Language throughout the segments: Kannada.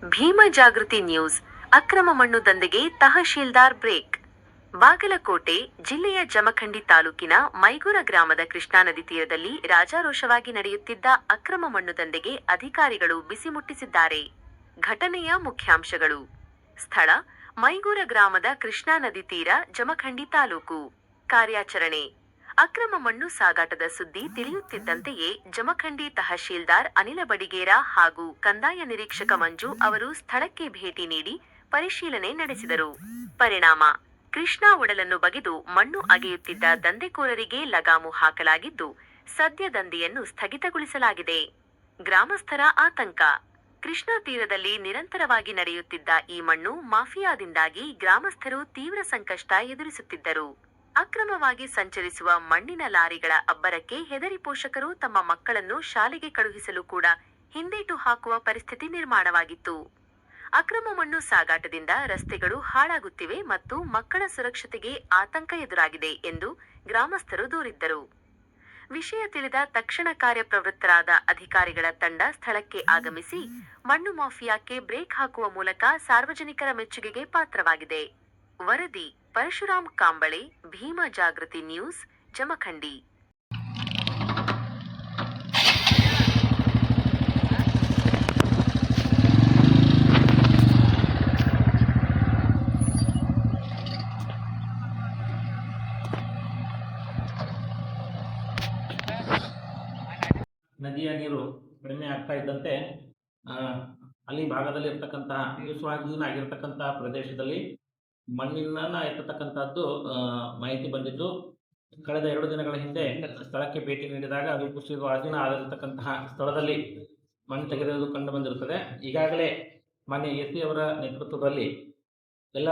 ಭೀಮ ಜಾಗೃತಿ ನ್ಯೂಸ್. ಅಕ್ರಮ ಮಣ್ಣು ದಂಧೆಗೆ ತಹಶೀಲ್ದಾರ್ ಬ್ರೇಕ್. ಬಾಗಲಕೋಟೆ ಜಿಲ್ಲೆಯ ಜಮಖಂಡಿ ತಾಲೂಕಿನ ಮೈಗೂರ ಗ್ರಾಮದ ಕೃಷ್ಣಾ ನದಿ ತೀರದಲ್ಲಿ ರಾಜಾರೋಷವಾಗಿ ನಡೆಯುತ್ತಿದ್ದ ಅಕ್ರಮ ಮಣ್ಣು ದಂಧೆಗೆ ಅಧಿಕಾರಿಗಳು ಬಿಸಿ ಮುಟ್ಟಿಸಿದ್ದಾರೆ. ಘಟನೆಯ ಮುಖ್ಯಾಂಶಗಳು. ಸ್ಥಳ: ಮೈಗೂರ ಗ್ರಾಮದ ಕೃಷ್ಣಾ ನದಿ ತೀರ, ಜಮಖಂಡಿ ತಾಲೂಕು. ಕಾರ್ಯಾಚರಣೆ: ಅಕ್ರಮ ಮಣ್ಣು ಸಾಗಾಟದ ಸುದ್ದಿ ತಿಳಿಯುತ್ತಿದ್ದಂತೆಯೇ ಜಮಖಂಡಿ ತಹಶೀಲ್ದಾರ್ ಅನಿಲ ಬಡಿಗೇರ ಹಾಗೂ ಕಂದಾಯ ನಿರೀಕ್ಷಕ ಮಂಜು ಅವರು ಸ್ಥಳಕ್ಕೆ ಭೇಟಿ ನೀಡಿ ಪರಿಶೀಲನೆ ನಡೆಸಿದರು. ಪರಿಣಾಮ: ಕೃಷ್ಣಾ ಒಡಲನ್ನು ಬಗೆದು ಮಣ್ಣು ಅಗೆಯುತ್ತಿದ್ದ ದಂಧೆಕೋರರಿಗೆ ಲಗಾಮು ಹಾಕಲಾಗಿದ್ದು, ಸದ್ಯ ದಂಧೆಯನ್ನು ಸ್ಥಗಿತಗೊಳಿಸಲಾಗಿದೆ. ಗ್ರಾಮಸ್ಥರ ಆತಂಕ: ಕೃಷ್ಣಾ ತೀರದಲ್ಲಿ ನಿರಂತರವಾಗಿ ನಡೆಯುತ್ತಿದ್ದ ಈ ಮಣ್ಣು ಮಾಫಿಯಾದಿಂದಾಗಿ ಗ್ರಾಮಸ್ಥರು ತೀವ್ರ ಸಂಕಷ್ಟ ಎದುರಿಸುತ್ತಿದ್ದರು. ಅಕ್ರಮವಾಗಿ ಸಂಚರಿಸುವ ಮಣ್ಣಿನ ಲಾರಿಗಳ ಅಬ್ಬರಕ್ಕೆ ಹೆದರಿ ಪೋಷಕರು ತಮ್ಮ ಮಕ್ಕಳನ್ನು ಶಾಲೆಗೆ ಕಳುಹಿಸಲು ಕೂಡ ಹಿಂದೇಟು ಹಾಕುವ ಪರಿಸ್ಥಿತಿ ನಿರ್ಮಾಣವಾಗಿತ್ತು. ಅಕ್ರಮ ಮಣ್ಣು ಸಾಗಾಟದಿಂದ ರಸ್ತೆಗಳು ಹಾಳಾಗುತ್ತಿವೆ ಮತ್ತು ಮಕ್ಕಳ ಸುರಕ್ಷತೆಗೆ ಆತಂಕ ಎದುರಾಗಿದೆ ಎಂದು ಗ್ರಾಮಸ್ಥರು ದೂರಿದ್ದರು. ವಿಷಯ ತಿಳಿದ ತಕ್ಷಣ ಕಾರ್ಯಪ್ರವೃತ್ತರಾದ ಅಧಿಕಾರಿಗಳ ತಂಡ ಸ್ಥಳಕ್ಕೆ ಆಗಮಿಸಿ ಮಣ್ಣು ಮಾಫಿಯಾಕ್ಕೆ ಬ್ರೇಕ್ ಹಾಕುವ ಮೂಲಕ ಸಾರ್ವಜನಿಕರ ಮೆಚ್ಚುಗೆಗೆ ಪಾತ್ರವಾಗಿದೆ. ವರದಿ: ಪರಶುರಾಮ್ ಕಾಂಬಳೆ, ಭೀಮ ಜಾಗೃತಿ ನ್ಯೂಸ್, ಜಮಖಂಡಿ. ನದಿಯ ನೀರು ಕಡಿಮೆ ಆಗ್ತಾ ಇದ್ದಂತೆ ಅಲ್ಲಿ ಭಾಗದಲ್ಲಿ ಇರ್ತಕ್ಕಂತಹ ಸ್ವಾಧೀನ ಆಗಿರ್ತಕ್ಕಂತಹ ಪ್ರದೇಶದಲ್ಲಿ ಮಣ್ಣಿನ ಎತ್ತತಕ್ಕಂಥದ್ದು ಮಾಹಿತಿ ಬಂದಿದ್ದು, ಕಳೆದ 2 ದಿನಗಳ ಹಿಂದೆ ಸ್ಥಳಕ್ಕೆ ಭೇಟಿ ನೀಡಿದಾಗ ಅದು ಸ್ವಾಧೀನ ಆಗಿರತಕ್ಕಂತಹ ಸ್ಥಳದಲ್ಲಿ ಮಣ್ಣು ತೆಗೆದುವುದು ಕಂಡು ಬಂದಿರುತ್ತದೆ. ಈಗಾಗಲೇ ಮಾನ್ಯ ಎಸ್ ಅವರ ನೇತೃತ್ವದಲ್ಲಿ ಎಲ್ಲ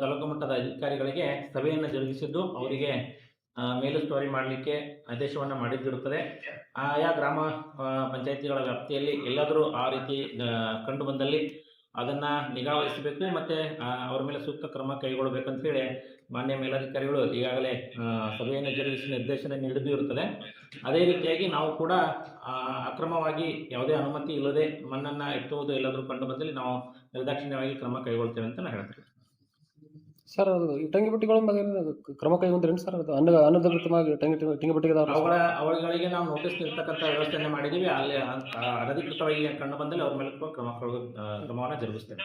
ತಾಲೂಕು ಮಟ್ಟದ ಅಧಿಕಾರಿಗಳಿಗೆ ಸಭೆಯನ್ನು ಜರುಗಿಸಿದ್ದು, ಅವರಿಗೆ ಮೇಲುಸ್ತುವಾರಿ ಮಾಡಲಿಕ್ಕೆ ಆದೇಶವನ್ನು ಮಾಡಿದ್ದಿರುತ್ತದೆ. ಆಯಾ ಗ್ರಾಮ ಪಂಚಾಯಿತಿಗಳ ವ್ಯಾಪ್ತಿಯಲ್ಲಿ ಎಲ್ಲಾದರೂ ಆ ರೀತಿ ಕಂಡು ಬಂದಲ್ಲಿ ಅದನ್ನು ನಿಗಾ ವಹಿಸಬೇಕು ಮತ್ತು ಅವರ ಮೇಲೆ ಸೂಕ್ತ ಕ್ರಮ ಕೈಗೊಳ್ಳಬೇಕಂತೇಳಿ ಮಾನ್ಯ ಮೇಲಧಿಕಾರಿಗಳು ಈಗಾಗಲೇ ಸಭೆಯನ್ನು ಜರುಗಿಸಿ ನಿರ್ದೇಶನ ನೀಡಿದ್ದು ಇರುತ್ತದೆ. ಅದೇ ರೀತಿಯಾಗಿ ನಾವು ಕೂಡ ಅಕ್ರಮವಾಗಿ ಯಾವುದೇ ಅನುಮತಿ ಇಲ್ಲದೆ ಮಣ್ಣನ್ನು ಎತ್ತುವುದು ಎಲ್ಲಾದರೂ ಕಂಡು ಬಂದಲ್ಲಿ ನಾವು ನಿರ್ದಾಕ್ಷಿಣ್ಯವಾಗಿ ಕ್ರಮ ಕೈಗೊಳ್ತೇವೆ ಅಂತ ನಾನು ಹೇಳ್ತೇನೆ. ಸರ್, ಅದು ಇಟ್ಟಂಗಿ ಬಟ್ಟಿಗಳ ಬಗ್ಗೆ ಕ್ರಮ ಕೈಗೊಂಡ್ರೇನು ಸರ್? ಅದು ಅನಧಿಕೃತವಾಗಿ ಇಟ್ಟಂಗಿ ಬಟ್ಟಿಗೆ ಅವುಗಳಿಗೆ ನಾವು ನೋಟಿಸ್ ನೀಡ್ತಕ್ಕಂಥ ವ್ಯವಸ್ಥೆಯನ್ನು ಮಾಡಿದ್ದೀವಿ. ಅಲ್ಲಿ ಅನಧಿಕೃತವಾಗಿ ಕಂಡು ಬಂದಲ್ಲಿ ಅವ್ರ ಮೇಲೆ ಕ್ರಮವನ್ನು ಜರುಗಿಸ್ತೇವೆ.